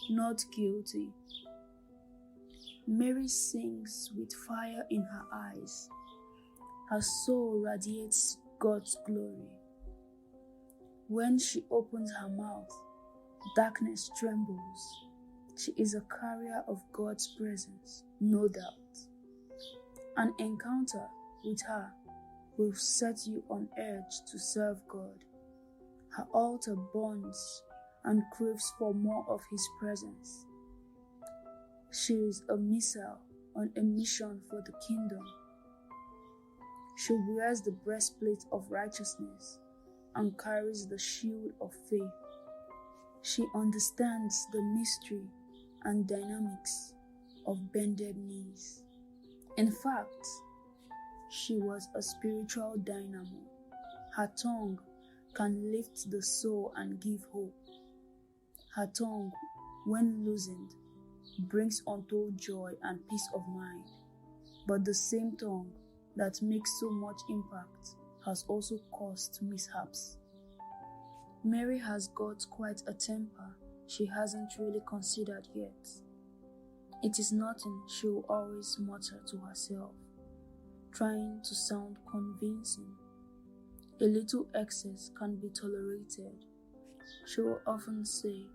not guilty. Mary sings with fire in her eyes. Her soul radiates God's glory. When she opens her mouth, darkness trembles. She is a carrier of God's presence, no doubt. An encounter with her will set you on edge to serve God. Her altar burns and craves for more of His presence. She is a missile on a mission for the kingdom. She wears the breastplate of righteousness and carries the shield of faith. She understands the mystery and dynamics of bended knees. In fact, she was a spiritual dynamo. Her tongue can lift the soul and give hope. Her tongue, when loosened, brings untold joy and peace of mind. But the same tongue that makes so much impact has also caused mishaps. Mary has got quite a temper she hasn't really considered yet. It is nothing she will always mutter to herself, trying to sound convincing. A little excess can be tolerated. She will often say,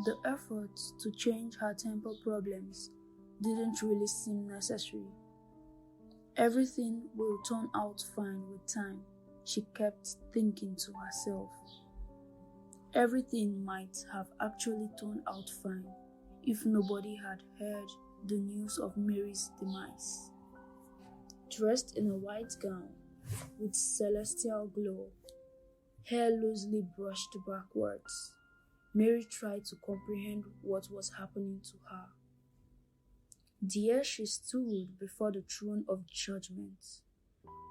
the effort to change her temper problems didn't really seem necessary. Everything will turn out fine with time, she kept thinking to herself. Everything might have actually turned out fine if nobody had heard the news of Mary's demise. Dressed in a white gown with celestial glow, hair loosely brushed backwards, Mary tried to comprehend what was happening to her. There she stood before the throne of judgment.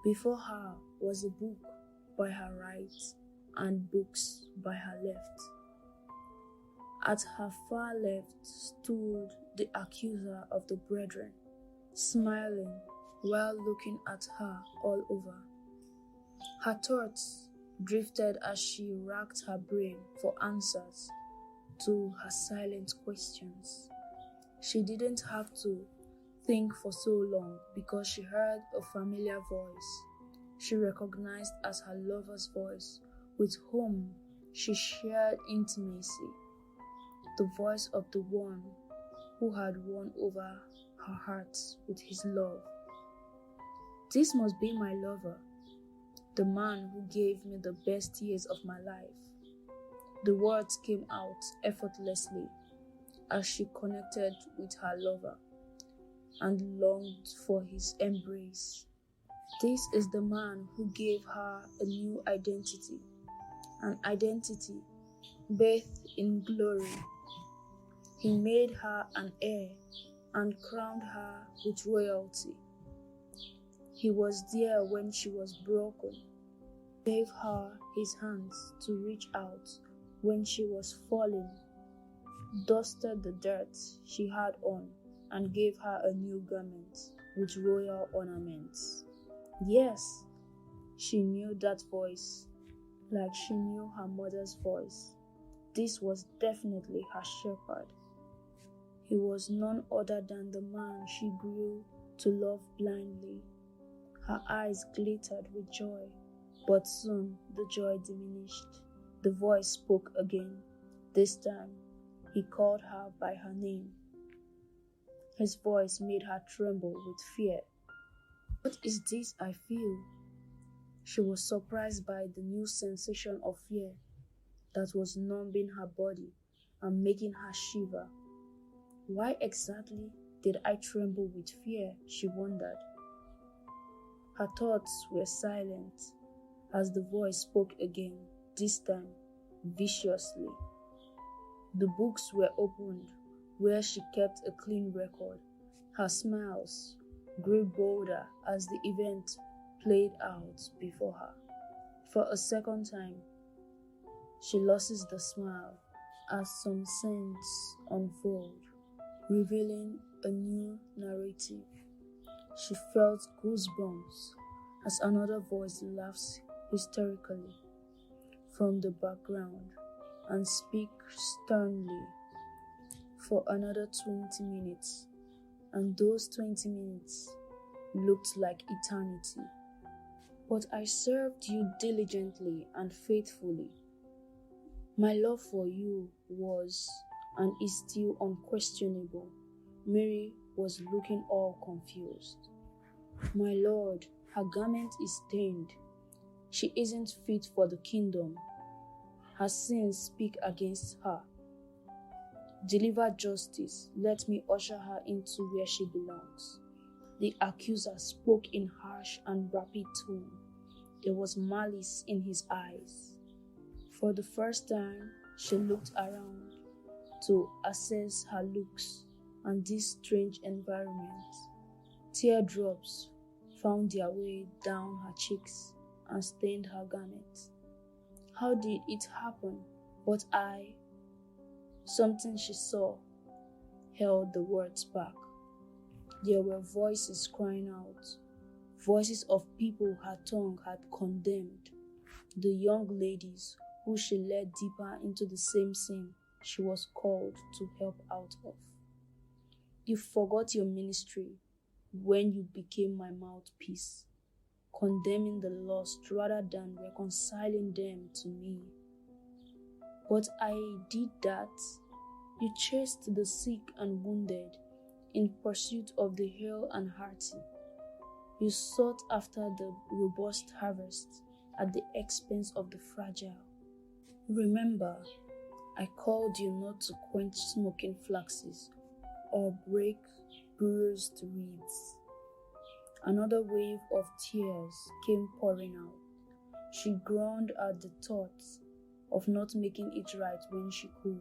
Before her was a book by her right and books by her left. At her far left stood the accuser of the brethren, smiling while looking at her all over. Her thoughts drifted as she racked her brain for answers to her silent questions. She didn't have to think for so long because she heard a familiar voice she recognized as her lover's voice with whom she shared intimacy, the voice of the one who had won over her heart with his love. This must be my lover, the man who gave me the best years of my life. The words came out effortlessly as she connected with her lover and longed for his embrace. This is the man who gave her a new identity, an identity bathed in glory. He made her an heir and crowned her with royalty. He was there when she was broken, gave her his hands to reach out when she was falling, dusted the dirt she had on, and gave her a new garment with royal ornaments. Yes, she knew that voice like she knew her mother's voice. This was definitely her shepherd. He was none other than the man she grew to love blindly. Her eyes glittered with joy, but soon the joy diminished. The voice spoke again. This time, he called her by her name. His voice made her tremble with fear. What is this I feel? She was surprised by the new sensation of fear that was numbing her body and making her shiver. Why exactly did I tremble with fear? She wondered. Her thoughts were silent as the voice spoke again, this time viciously. The books were opened where she kept a clean record. Her smiles grew bolder as the event played out before her. For a second time, she loses the smile as some scenes unfold, revealing a new narrative. She felt goosebumps as another voice laughs hysterically from the background and speaks sternly. for another 20 minutes, and those 20 minutes looked like eternity. But I served you diligently and faithfully. My love for you was and is still unquestionable. Mary was looking all confused. My Lord, her garment is stained. She isn't fit for the kingdom. Her sins speak against her. Deliver justice. Let me usher her into where she belongs. The accuser spoke in harsh and rapid tone. There was malice in his eyes. For the first time, she looked around to assess her looks and this strange environment. Teardrops found their way down her cheeks and stained her garment. How did it happen? But something she saw, held the words back. There were voices crying out, voices of people her tongue had condemned, the young ladies who she led deeper into the same sin she was called to help out of. You forgot your ministry when you became my mouthpiece, condemning the lost rather than reconciling them to me. But I did that. You chased the sick and wounded in pursuit of the hale and hearty. You sought after the robust harvest at the expense of the fragile. Remember, I called you not to quench smoking flaxes or break bruised reeds. Another wave of tears came pouring out. She groaned at the thought of not making it right when she could.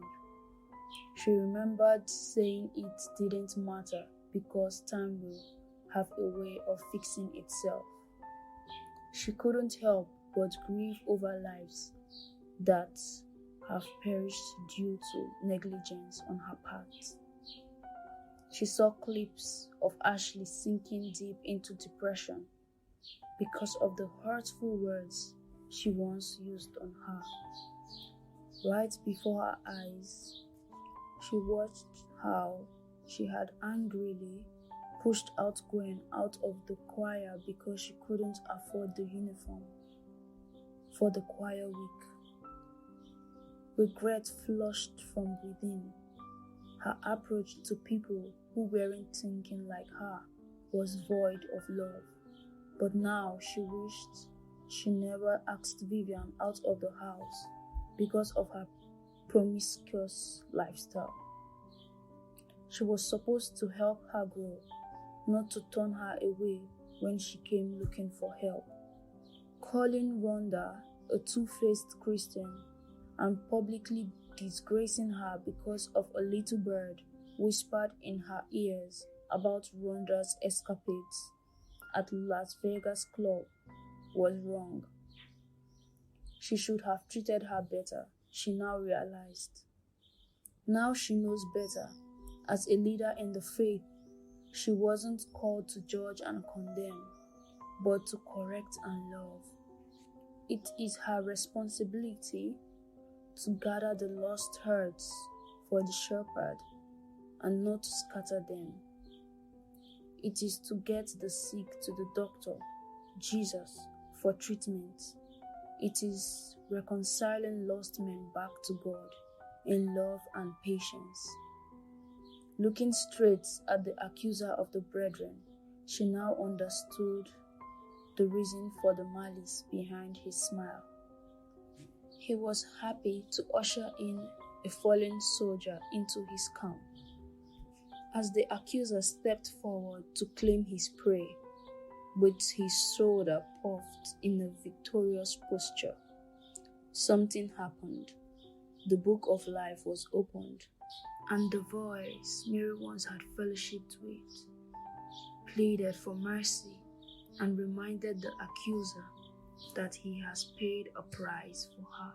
She remembered saying it didn't matter because time will have a way of fixing itself. She couldn't help but grieve over lives that have perished due to negligence on her part. She saw clips of Ashley sinking deep into depression because of the hurtful words she once used on her. Right before her eyes, she watched how she had angrily pushed out Gwen out of the choir because she couldn't afford the uniform for the choir week. Regret flushed from within. Her approach to people who weren't thinking like her was void of love. But now she wished she never asked Vivian out of the house because of her promiscuous lifestyle. She was supposed to help her grow, not to turn her away when she came looking for help. Calling Rhonda a two-faced Christian and publicly disgracing her because of a little bird whispered in her ears about Rhonda's escapades at Las Vegas club was wrong. She should have treated her better, she now realized. Now she knows better. As a leader in the faith, she wasn't called to judge and condemn, but to correct and love. It is her responsibility to gather the lost herds for the shepherd and not to scatter them. It is to get the sick to the doctor, Jesus, for treatment. It is reconciling lost men back to God in love and patience. Looking straight at the accuser of the brethren, she now understood the reason for the malice behind his smile. He was happy to usher in a fallen soldier into his camp. As the accuser stepped forward to claim his prey, with his shoulder puffed in a victorious posture, something happened. The book of life was opened, and the voice Mary once had fellowshiped with pleaded for mercy and reminded the accuser that he has paid a price for her.